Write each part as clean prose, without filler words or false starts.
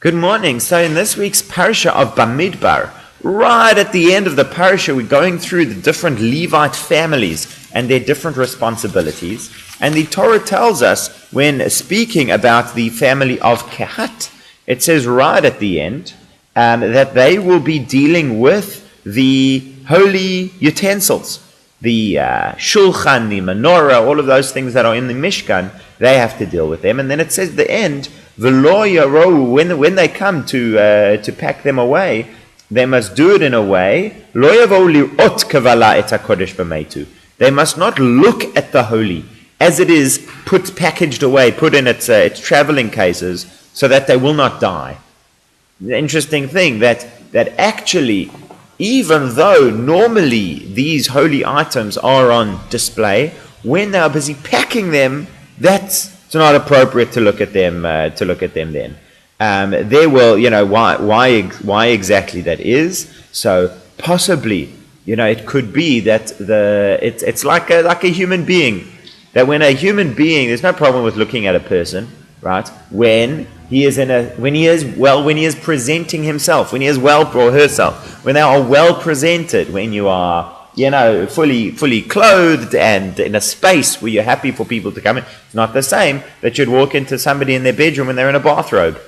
Good morning. So in this week's parasha of Bamidbar, right at the end of the parasha, we're going through the different Levite families and their different responsibilities. And the Torah tells us, when speaking about the family of Kehat, it says right at the end that they will be dealing with the holy utensils, the shulchan, the menorah, all of those things that are in the Mishkan. They have to deal with them. And then it says at the end, when they come to pack them away, they must do it in a way, they must not look at the holy as it is packaged away, put in its traveling cases, so that they will not die. The interesting thing that actually, even though normally these holy items are on display, when they are busy packing them, it's not appropriate to look at them. Then there will, why exactly that is. So possibly, it could be that it's like a human being. That when a human being, there's no problem with looking at a person, right? When he is presenting himself, when he is well or herself, when they are well presented, when you are fully clothed and in a space where you're happy for people to come in. It's not the same that you'd walk into somebody in their bedroom when they're in a bathrobe.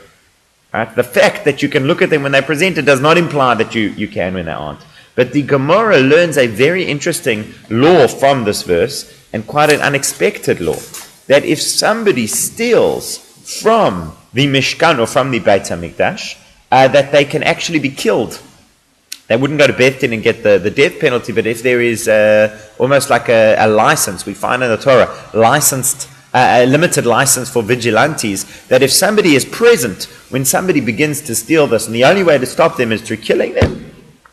Right? The fact that you can look at them when they're presented does not imply that you can when they aren't. But the Gemara learns a very interesting law from this verse, and quite an unexpected law, that if somebody steals from the Mishkan or from the Beit HaMikdash, that they can actually be killed. They wouldn't go to Beth Din and get the death penalty, but if there is almost like a license, we find in the Torah, a limited license for vigilantes, that if somebody is present when somebody begins to steal this, and the only way to stop them is through killing them,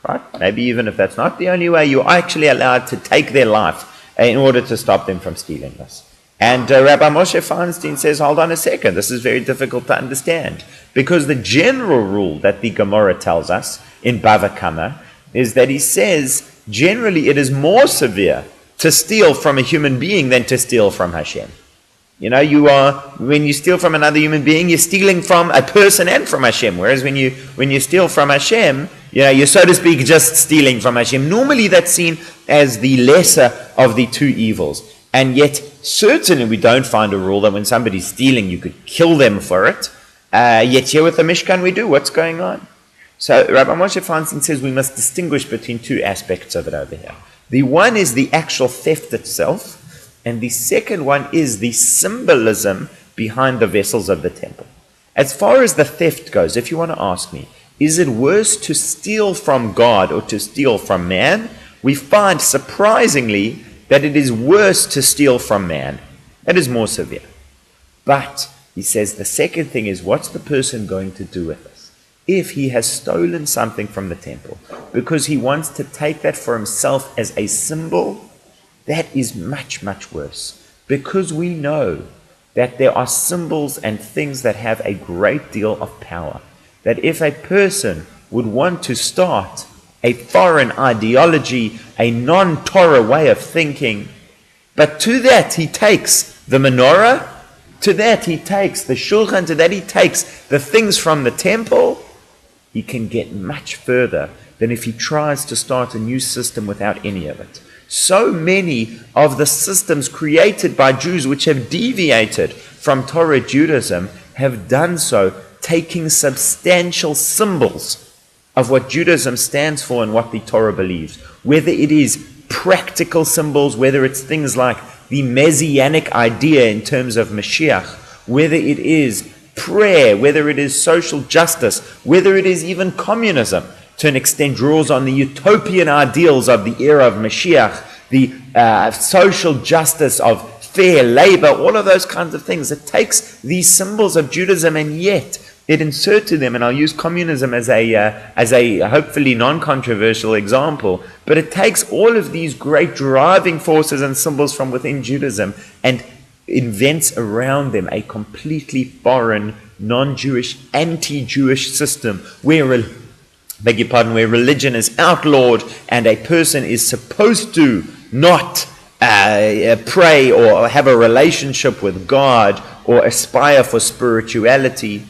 right? Maybe even if that's not the only way, you're actually allowed to take their life in order to stop them from stealing this. And Rabbi Moshe Feinstein says, hold on a second, this is very difficult to understand. Because the general rule that the Gemara tells us in Bava Kama is that he says, generally it is more severe to steal from a human being than to steal from Hashem. When you steal from another human being, you're stealing from a person and from Hashem. Whereas when you steal from Hashem, you're, so to speak, just stealing from Hashem. Normally that's seen as the lesser of the two evils. And yet, certainly we don't find a rule that when somebody's stealing, you could kill them for it. Yet here with the Mishkan we do. What's going on? So Rabbi Moshe Feinstein says we must distinguish between two aspects of it over here. The one is the actual theft itself, and the second one is the symbolism behind the vessels of the temple. As far as the theft goes, if you want to ask me, is it worse to steal from God or to steal from man? We find, surprisingly, that it is worse to steal from man. That is more severe. But, he says, the second thing is, what's the person going to do with this? If he has stolen something from the temple, because he wants to take that for himself as a symbol, that is much, much worse. Because we know that there are symbols and things that have a great deal of power. That if a person would want to start a foreign ideology, a non-Torah way of thinking, but to that he takes the menorah, to that he takes the shulchan, to that he takes the things from the temple, he can get much further than if he tries to start a new system without any of it. So many of the systems created by Jews which have deviated from Torah Judaism have done so taking substantial symbols of what Judaism stands for and what the Torah believes. Whether it is practical symbols, whether it's things like the messianic idea in terms of Mashiach, whether it is prayer, whether it is social justice, whether it is even communism, to an extent draws on the utopian ideals of the era of Mashiach, the social justice of fair labor, all of those kinds of things. It takes these symbols of Judaism and yet it inserted them, and I'll use communism as a hopefully non-controversial example, but it takes all of these great driving forces and symbols from within Judaism and invents around them a completely foreign, non-Jewish, anti-Jewish system where religion is outlawed and a person is supposed to not pray or have a relationship with God or aspire for spirituality.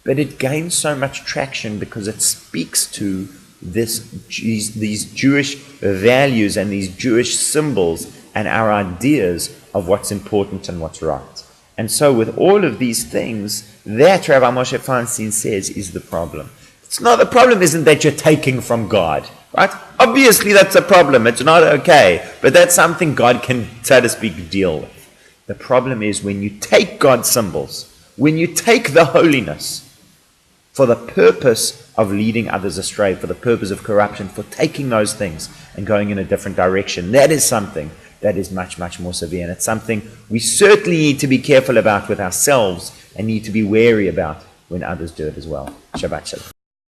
But it gains so much traction because it speaks to these Jewish values and these Jewish symbols and our ideas of what's important and what's right. And so with all of these things, that Rabbi Moshe Feinstein says is the problem. It's not, the problem isn't that you're taking from God, right? Obviously that's a problem. It's not okay. But that's something God can, so to speak, deal with. The problem is when you take God's symbols, when you take the holiness for the purpose of leading others astray, for the purpose of corruption, for taking those things and going in a different direction, that is something that is much, much more severe. And it's something we certainly need to be careful about with ourselves and need to be wary about when others do it as well. Shabbat Shalom.